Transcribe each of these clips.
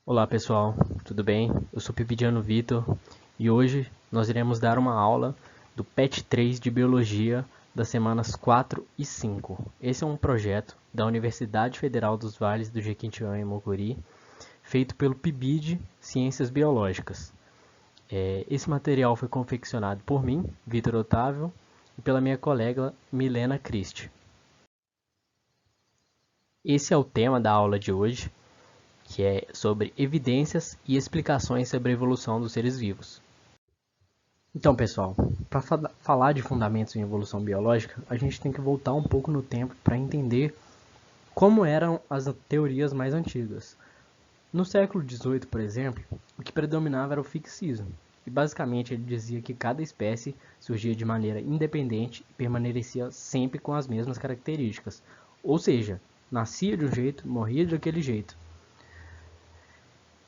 Olá pessoal, tudo bem? Eu sou Pipidiano Vitor e hoje nós iremos dar uma aula do PET 3 de Biologia das semanas 4 e 5. Esse é um projeto da Universidade Federal dos Vales do Jequitinhonha e Mucuri, feito pelo PIBID Ciências Biológicas. Esse material foi confeccionado por mim, Vitor Otávio, e pela minha colega Milena Christi. Esse é o tema da aula de hoje, que é sobre evidências e explicações sobre a evolução dos seres vivos. Então, pessoal, para falar de fundamentos em evolução biológica, a gente tem que voltar um pouco no tempo para entender como eram as teorias mais antigas. No século XVIII, por exemplo, o que predominava era o fixismo, e basicamente ele dizia que cada espécie surgia de maneira independente e permanecia sempre com as mesmas características, ou seja, nascia de um jeito, morria daquele jeito.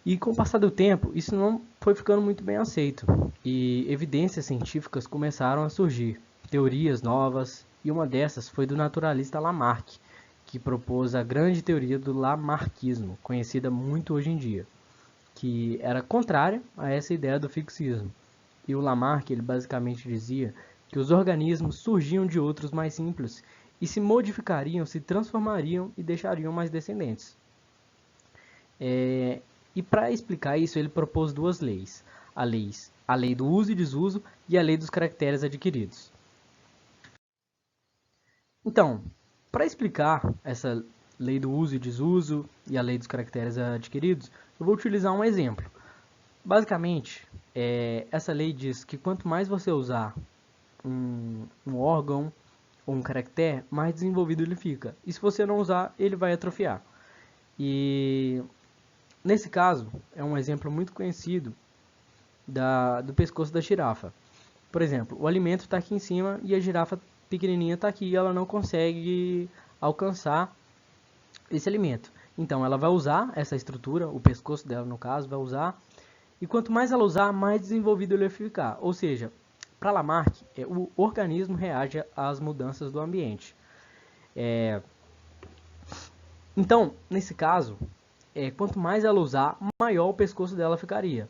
E com o passar do tempo, isso não foi ficando muito bem aceito, e evidências científicas começaram a surgir, teorias novas, e uma dessas foi do naturalista Lamarck, que propôs a grande teoria do lamarckismo, conhecida muito hoje em dia, que era contrária a essa ideia do fixismo. E o Lamarck, ele basicamente dizia que os organismos surgiam de outros mais simples e se modificariam, se transformariam e deixariam mais descendentes. E para explicar isso, ele propôs duas leis. A lei do uso e desuso e a lei dos caracteres adquiridos. Então, para explicar essa lei do uso e desuso e a lei dos caracteres adquiridos, eu vou utilizar um exemplo. Basicamente, essa lei diz que quanto mais você usar um órgão ou um caractere, mais desenvolvido ele fica. E se você não usar, ele vai atrofiar. E nesse caso, é um exemplo muito conhecido do pescoço da girafa. Por exemplo, o alimento está aqui em cima e a girafa pequenininha está aqui e ela não consegue alcançar esse alimento. Então ela vai usar essa estrutura, o pescoço dela no caso, vai usar, e quanto mais ela usar, mais desenvolvido ele vai ficar. Ou seja, para Lamarck, o organismo reage às mudanças do ambiente. Então, nesse caso, quanto mais ela usar, maior o pescoço dela ficaria.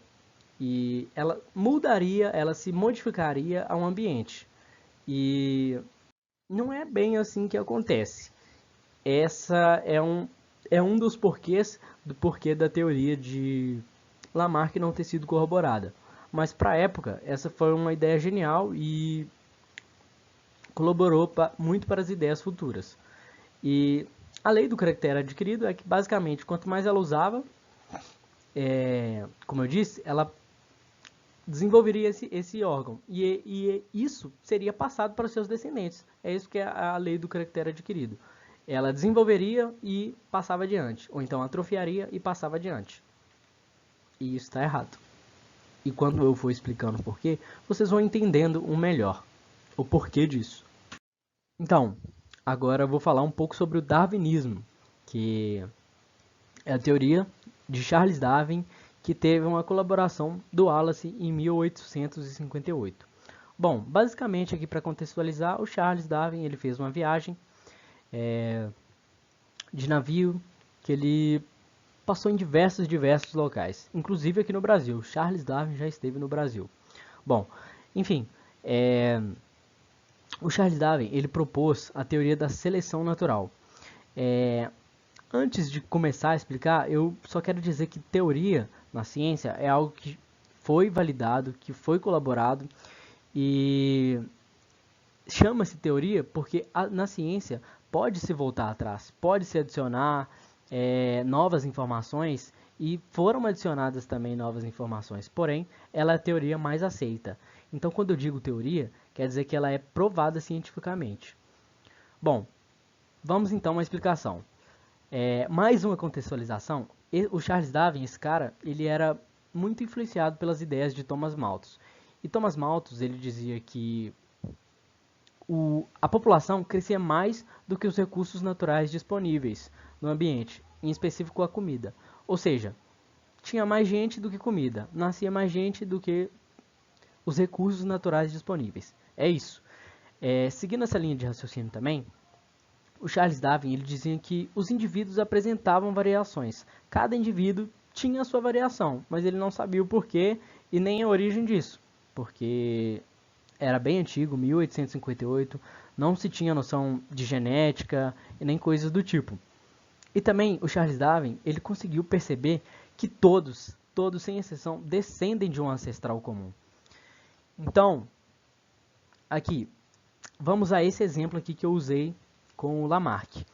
E ela mudaria, ela se modificaria ao ambiente. E não é bem assim que acontece. Essa é um dos porquês do porquê da teoria de Lamarck não ter sido corroborada. Mas para a época, essa foi uma ideia genial e colaborou muito para as ideias futuras. E a lei do caractere adquirido é que basicamente quanto mais ela usava, como eu disse, ela desenvolveria esse órgão. E isso seria passado para os seus descendentes. É isso que é a lei do caractere adquirido. Ela desenvolveria e passava adiante. Ou então atrofiaria e passava adiante. E isso está errado. E quando eu for explicando o porquê, vocês vão entendendo melhor o porquê disso. Então, agora eu vou falar um pouco sobre o darwinismo, que é a teoria de Charles Darwin, que teve uma colaboração do Wallace em 1858. Bom, basicamente aqui para contextualizar, o Charles Darwin ele fez uma viagem de navio que ele passou em diversos locais, inclusive aqui no Brasil. Charles Darwin já esteve no Brasil. Bom, enfim, o Charles Darwin ele propôs a teoria da seleção natural. Antes de começar a explicar, eu só quero dizer que teoria na ciência é algo que foi validado, que foi colaborado e chama-se teoria porque na ciência pode-se voltar atrás, pode-se adicionar novas informações e foram adicionadas também novas informações, porém ela é a teoria mais aceita. Então quando eu digo teoria, quer dizer que ela é provada cientificamente. Bom, vamos então à explicação. Mais uma contextualização, o Charles Darwin, esse cara, ele era muito influenciado pelas ideias de Thomas Malthus. E Thomas Malthus, ele dizia que a população crescia mais do que os recursos naturais disponíveis no ambiente, em específico a comida. Ou seja, tinha mais gente do que comida, nascia mais gente do que os recursos naturais disponíveis. É isso. Seguindo essa linha de raciocínio também, o Charles Darwin ele dizia que os indivíduos apresentavam variações. Cada indivíduo tinha a sua variação, mas ele não sabia o porquê e nem a origem disso, porque era bem antigo, 1858, não se tinha noção de genética e nem coisas do tipo. E também o Charles Darwin, ele conseguiu perceber que todos sem exceção, descendem de um ancestral comum. Então, aqui, vamos a esse exemplo aqui que eu usei com o Lamarck.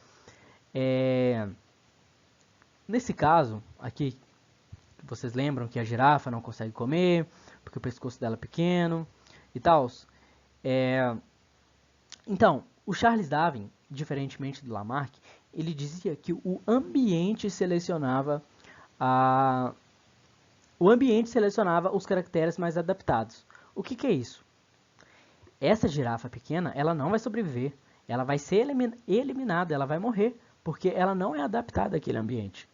Nesse caso, aqui, vocês lembram que a girafa não consegue comer, porque o pescoço dela é pequeno e tal. Então, o Charles Darwin, diferentemente do Lamarck, ele dizia que o ambiente selecionava os caracteres mais adaptados. O que é isso? Essa girafa pequena, ela não vai sobreviver. Ela vai ser eliminada, ela vai morrer, porque ela não é adaptada àquele ambiente.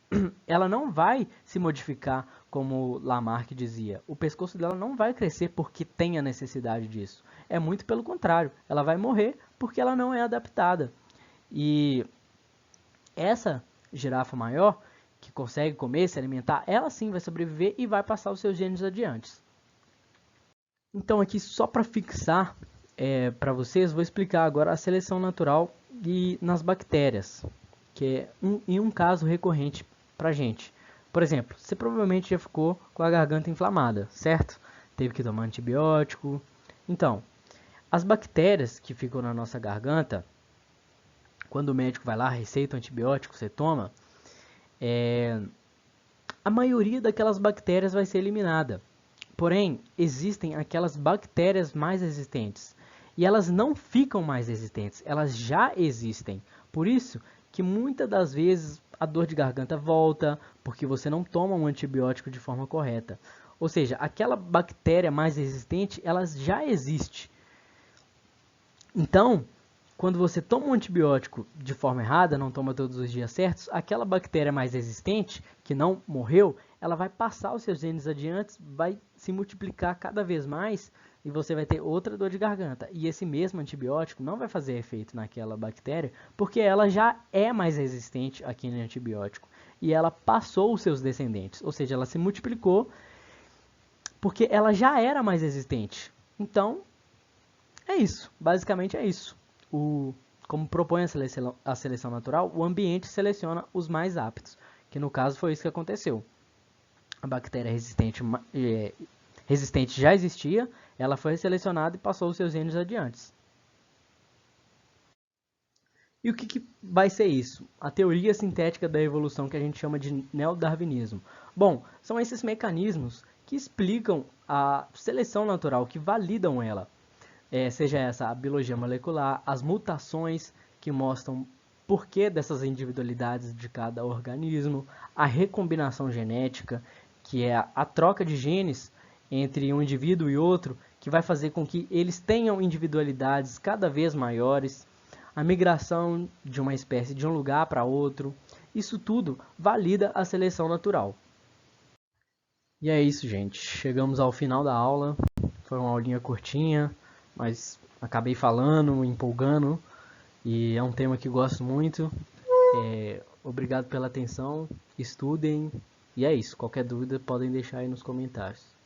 Ela não vai se modificar, como Lamarck dizia. O pescoço dela não vai crescer porque tem a necessidade disso. É muito pelo contrário. Ela vai morrer porque ela não é adaptada. E essa girafa maior, que consegue comer, se alimentar, ela sim vai sobreviver e vai passar os seus genes adiante. Então aqui só para fixar para vocês, vou explicar agora a seleção natural nas bactérias, que é um caso recorrente para a gente. Por exemplo, você provavelmente já ficou com a garganta inflamada, certo? Teve que tomar antibiótico. Então, as bactérias que ficam na nossa garganta, quando o médico vai lá, receita o antibiótico, você toma, a maioria daquelas bactérias vai ser eliminada. Porém, existem aquelas bactérias mais resistentes. E elas não ficam mais resistentes, elas já existem. Por isso que muitas das vezes a dor de garganta volta, porque você não toma um antibiótico de forma correta. Ou seja, aquela bactéria mais resistente, ela já existe. Então, quando você toma um antibiótico de forma errada, não toma todos os dias certos, aquela bactéria mais resistente, que não morreu, ela vai passar os seus genes adiante, vai se multiplicar cada vez mais e você vai ter outra dor de garganta. E esse mesmo antibiótico não vai fazer efeito naquela bactéria, porque ela já é mais resistente àquele antibiótico. E ela passou os seus descendentes, ou seja, ela se multiplicou porque ela já era mais resistente. Então, é isso. Basicamente é isso. Como propõe a seleção natural, o ambiente seleciona os mais aptos, que no caso foi isso que aconteceu. A bactéria resistente já existia, ela foi selecionada e passou os seus genes adiante. E o que vai ser isso? A teoria sintética da evolução, que a gente chama de neodarwinismo. Bom, são esses mecanismos que explicam a seleção natural, que validam ela. Seja essa a biologia molecular, as mutações que mostram porquê dessas individualidades de cada organismo, a recombinação genética, que é a troca de genes entre um indivíduo e outro, que vai fazer com que eles tenham individualidades cada vez maiores, a migração de uma espécie de um lugar para outro, isso tudo valida a seleção natural. E é isso, gente. Chegamos ao final da aula. Foi uma aulinha curtinha, mas acabei falando, empolgando, e é um tema que gosto muito. Obrigado pela atenção, estudem, e é isso. Qualquer dúvida podem deixar aí nos comentários.